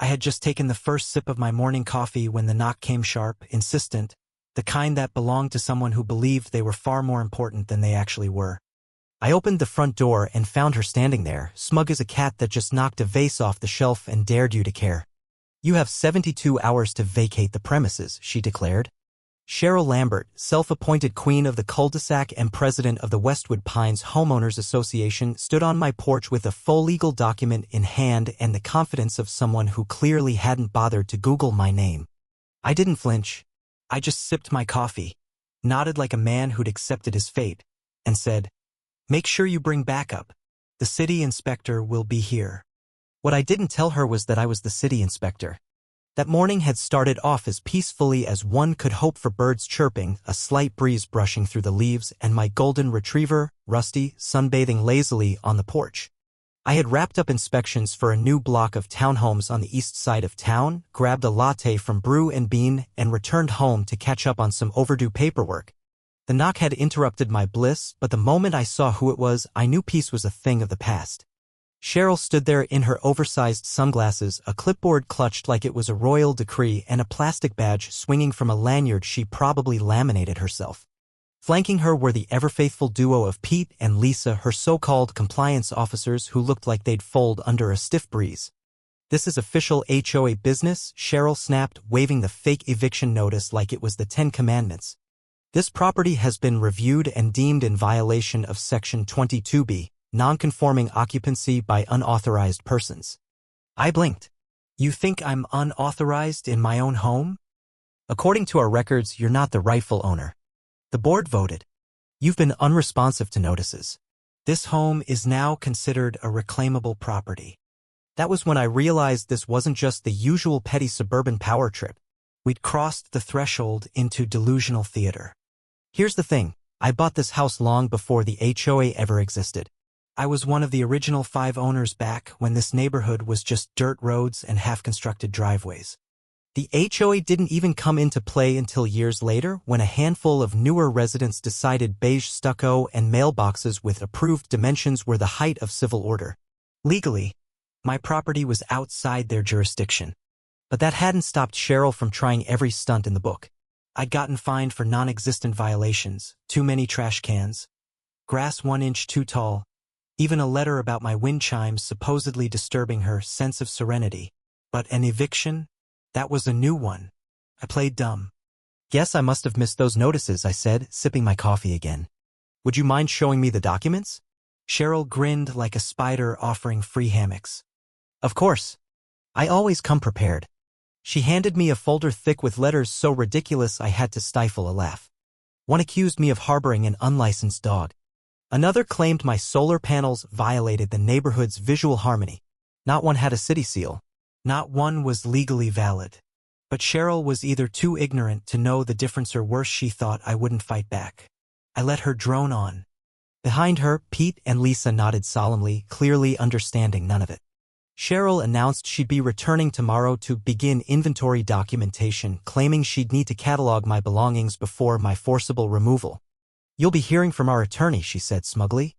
I had just taken the first sip of my morning coffee when the knock came sharp, insistent, the kind that belonged to someone who believed they were far more important than they actually were. I opened the front door and found her standing there, smug as a cat that just knocked a vase off the shelf and dared you to care. "You have 72 hours to vacate the premises," she declared. Cheryl Lambert, self-appointed queen of the cul-de-sac and president of the Westwood Pines Homeowners Association, stood on my porch with a full legal document in hand and the confidence of someone who clearly hadn't bothered to Google my name. I didn't flinch. I just sipped my coffee, nodded like a man who'd accepted his fate, and said, "Make sure you bring backup. The city inspector will be here." What I didn't tell her was that I was the city inspector. That morning had started off as peacefully as one could hope, for birds chirping, a slight breeze brushing through the leaves, and my golden retriever, Rusty, sunbathing lazily on the porch. I had wrapped up inspections for a new block of townhomes on the east side of town, grabbed a latte from Brew and Bean, and returned home to catch up on some overdue paperwork. The knock had interrupted my bliss, but the moment I saw who it was, I knew peace was a thing of the past. Cheryl stood there in her oversized sunglasses, a clipboard clutched like it was a royal decree, and a plastic badge swinging from a lanyard she probably laminated herself. Flanking her were the ever-faithful duo of Pete and Lisa, her so-called compliance officers who looked like they'd fold under a stiff breeze. "This is official HOA business," Cheryl snapped, waving the fake eviction notice like it was the 10 Commandments. "This property has been reviewed and deemed in violation of Section 22B, non-conforming occupancy by unauthorized persons." I blinked. "You think I'm unauthorized in my own home? According to our records, you're not the rightful owner. The board voted. You've been unresponsive to notices. This home is now considered a reclaimable property." That was when I realized this wasn't just the usual petty suburban power trip. We'd crossed the threshold into delusional theater. Here's the thing. I bought this house long before the HOA ever existed. I was one of the original 5 owners back when this neighborhood was just dirt roads and half-constructed driveways. The HOA didn't even come into play until years later, when a handful of newer residents decided beige stucco and mailboxes with approved dimensions were the height of civil order. Legally, my property was outside their jurisdiction. But that hadn't stopped Cheryl from trying every stunt in the book. I'd gotten fined for non-existent violations, too many trash cans, grass 1 inch too tall, even a letter about my wind chimes supposedly disturbing her sense of serenity. But an eviction? That was a new one. I played dumb. "Guess I must have missed those notices," I said, sipping my coffee again. "Would you mind showing me the documents?" Cheryl grinned like a spider offering free hammocks. "Of course. I always come prepared." She handed me a folder thick with letters so ridiculous I had to stifle a laugh. One accused me of harboring an unlicensed dog. Another claimed my solar panels violated the neighborhood's visual harmony. Not one had a city seal. Not one was legally valid. But Cheryl was either too ignorant to know the difference, or worse, she thought I wouldn't fight back. I let her drone on. Behind her, Pete and Lisa nodded solemnly, clearly understanding none of it. Cheryl announced she'd be returning tomorrow to begin inventory documentation, claiming she'd need to catalog my belongings before my forcible removal. "You'll be hearing from our attorney," she said smugly.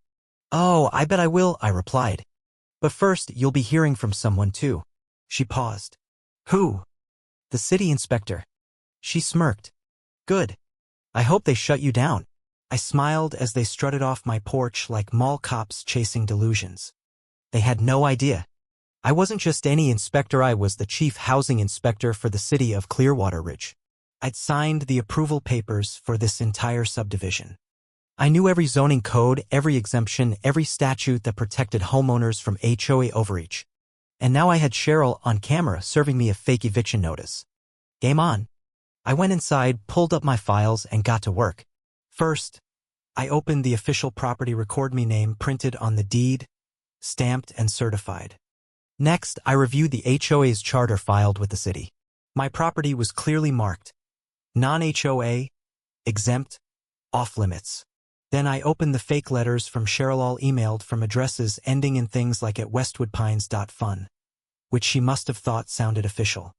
"Oh, I bet I will," I replied. "But first, you'll be hearing from someone too." She paused. "Who?" "The city inspector." She smirked. "Good. I hope they shut you down." I smiled as they strutted off my porch like mall cops chasing delusions. They had no idea. I wasn't just any inspector, I was the chief housing inspector for the city of Clearwater Ridge. I'd signed the approval papers for this entire subdivision. I knew every zoning code, every exemption, every statute that protected homeowners from HOA overreach. And now I had Cheryl on camera serving me a fake eviction notice. Game on. I went inside, pulled up my files, and got to work. First, I opened the official property record me name printed on the deed, stamped and certified. Next, I reviewed the HOA's charter filed with the city. My property was clearly marked non-HOA, exempt, off-limits. Then I opened the fake letters from Cheryl, all emailed from addresses ending in things like at westwoodpines.fun, which she must have thought sounded official.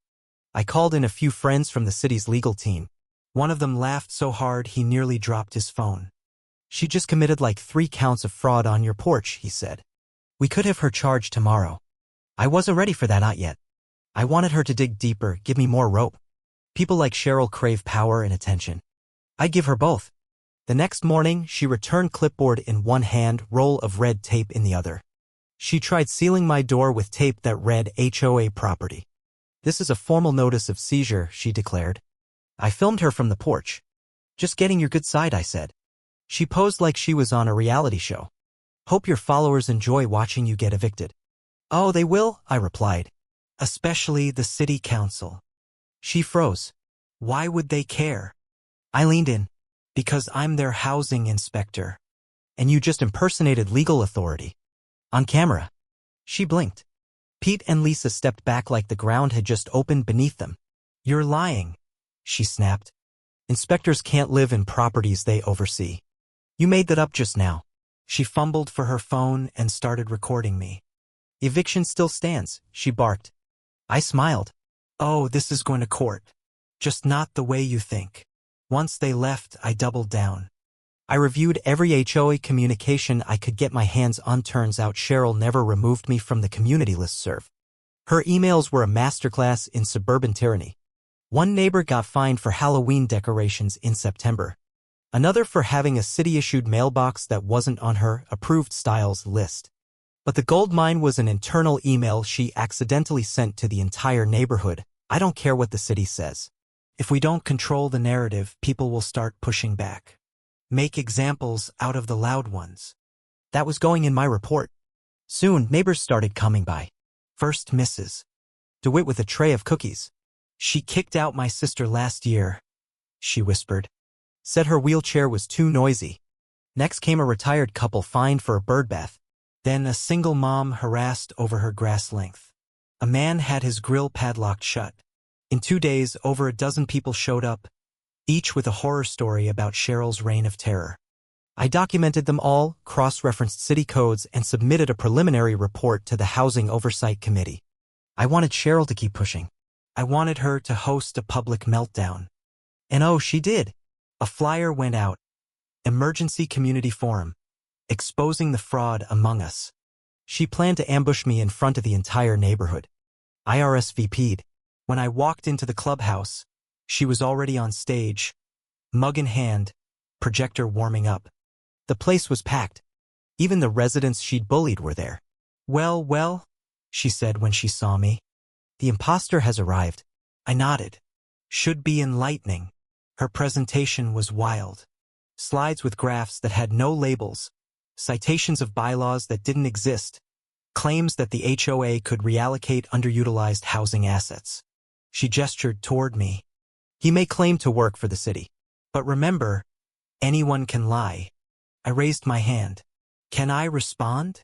I called in a few friends from the city's legal team. One of them laughed so hard he nearly dropped his phone. "She just committed like 3 counts of fraud on your porch," he said. "We could have her charged tomorrow." I wasn't ready for that, not yet. I wanted her to dig deeper, give me more rope. People like Cheryl crave power and attention. I give her both. The next morning, she returned clipboard in one hand, roll of red tape in the other. She tried sealing my door with tape that read HOA property. This is a formal notice of seizure, she declared. I filmed her from the porch. Just getting your good side, I said. She posed like she was on a reality show. Hope your followers enjoy watching you get evicted. Oh, they will, I replied. Especially the city council. She froze. Why would they care? I leaned in. Because I'm their housing inspector. And you just impersonated legal authority. On camera. She blinked. Pete and Lisa stepped back like the ground had just opened beneath them. You're lying, she snapped. Inspectors can't live in properties they oversee. You made that up just now. She fumbled for her phone and started recording me. Eviction still stands, she barked. I smiled. Oh, this is going to court. Just not the way you think. Once they left, I doubled down. I reviewed every HOA communication I could get my hands on. Turns out Cheryl never removed me from the community listserv. Her emails were a masterclass in suburban tyranny. One neighbor got fined for Halloween decorations in September. Another for having a city-issued mailbox that wasn't on her approved styles list. But the gold mine was an internal email she accidentally sent to the entire neighborhood. I don't care what the city says. If we don't control the narrative, people will start pushing back. Make examples out of the loud ones. That was going in my report. Soon, neighbors started coming by. First, Mrs. DeWitt with a tray of cookies. She kicked out my sister last year, she whispered. Said her wheelchair was too noisy. Next came a retired couple fined for a birdbath. Then a single mom harassed over her grass length. A man had his grill padlocked shut. In 2 days, over a dozen people showed up, each with a horror story about Cheryl's reign of terror. I documented them all, cross-referenced city codes, and submitted a preliminary report to the Housing Oversight Committee. I wanted Cheryl to keep pushing. I wanted her to host a public meltdown. And oh, she did. A flyer went out. Emergency Community Forum. Exposing the fraud among us. She planned to ambush me in front of the entire neighborhood. I RSVP'd. When I walked into the clubhouse, she was already on stage, mug in hand, projector warming up. The place was packed. Even the residents she'd bullied were there. Well, she said when she saw me. The imposter has arrived. I nodded. Should be enlightening. Her presentation was wild. Slides with graphs that had no labels, citations of bylaws that didn't exist, claims that the HOA could reallocate underutilized housing assets. She gestured toward me. He may claim to work for the city. But remember, anyone can lie. I raised my hand. Can I respond?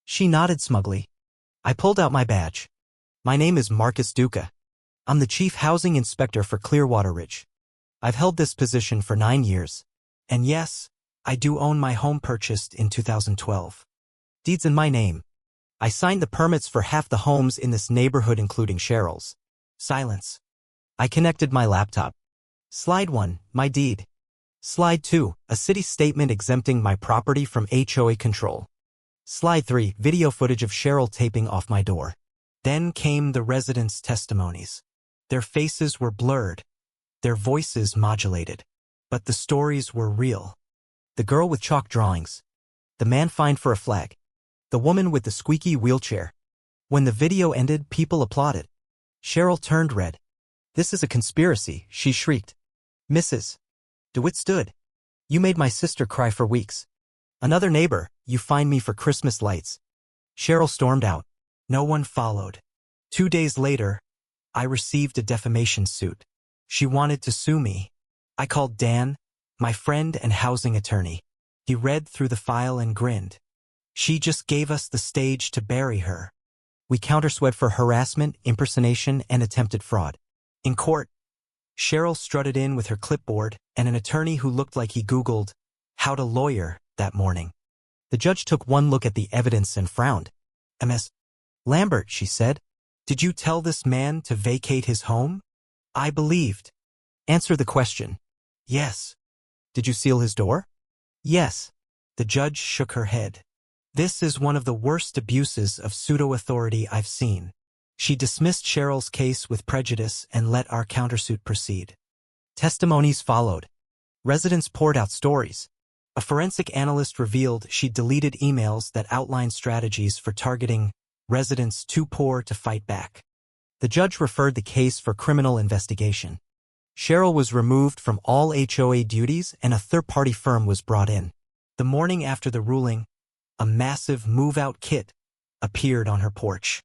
She nodded smugly. I pulled out my badge. My name is Marcus Duca. I'm the Chief Housing Inspector for Clearwater Ridge. I've held this position for 9 years. And yes, I do own my home purchased in 2012. Deeds in my name. I signed the permits for half the homes in this neighborhood, including Cheryl's. Silence. I connected my laptop. Slide 1, my deed. Slide 2, a city statement exempting my property from HOA control. Slide 3, video footage of Cheryl taping off my door. Then came the residents' testimonies. Their faces were blurred, their voices modulated. But the stories were real. The girl with chalk drawings. The man fined for a flag. The woman with the squeaky wheelchair. When the video ended, people applauded. Cheryl turned red. This is a conspiracy, she shrieked. Mrs. DeWitt stood. You made my sister cry for weeks. Another neighbor, you fined me for Christmas lights. Cheryl stormed out. No one followed. 2 days later, I received a defamation suit. She wanted to sue me. I called Dan, my friend and housing attorney. He read through the file and grinned. She just gave us the stage to bury her. We countersued for harassment, impersonation, and attempted fraud. In court, Cheryl strutted in with her clipboard and an attorney who looked like he Googled how to lawyer that morning. The judge took one look at the evidence and frowned. Ms. Lambert, she said, did you tell this man to vacate his home? I believed. Answer the question. Yes. Did you seal his door? Yes. The judge shook her head. This is one of the worst abuses of pseudo-authority I've seen. She dismissed Cheryl's case with prejudice and let our countersuit proceed. Testimonies followed. Residents poured out stories. A forensic analyst revealed she'd deleted emails that outlined strategies for targeting residents too poor to fight back. The judge referred the case for criminal investigation. Cheryl was removed from all HOA duties and a third-party firm was brought in. The morning after the ruling, a massive move-out kit appeared on her porch.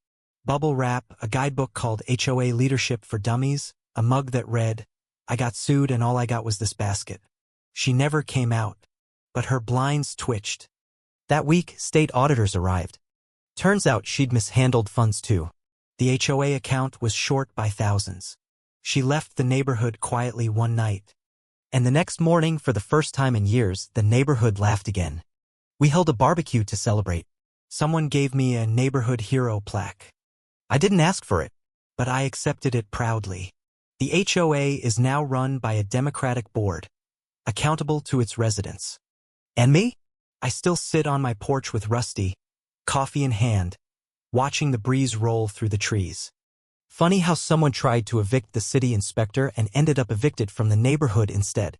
Bubble wrap, a guidebook called HOA Leadership for Dummies, a mug that read, "I got sued and all I got was this basket." She never came out, but her blinds twitched. That week, state auditors arrived. Turns out she'd mishandled funds too. The HOA account was short by thousands. She left the neighborhood quietly one night. And the next morning, for the first time in years, the neighborhood laughed again. We held a barbecue to celebrate. Someone gave me a neighborhood hero plaque. I didn't ask for it, but I accepted it proudly. The HOA is now run by a Democratic board, accountable to its residents. And me? I still sit on my porch with Rusty, coffee in hand, watching the breeze roll through the trees. Funny how someone tried to evict the city inspector and ended up evicted from the neighborhood instead.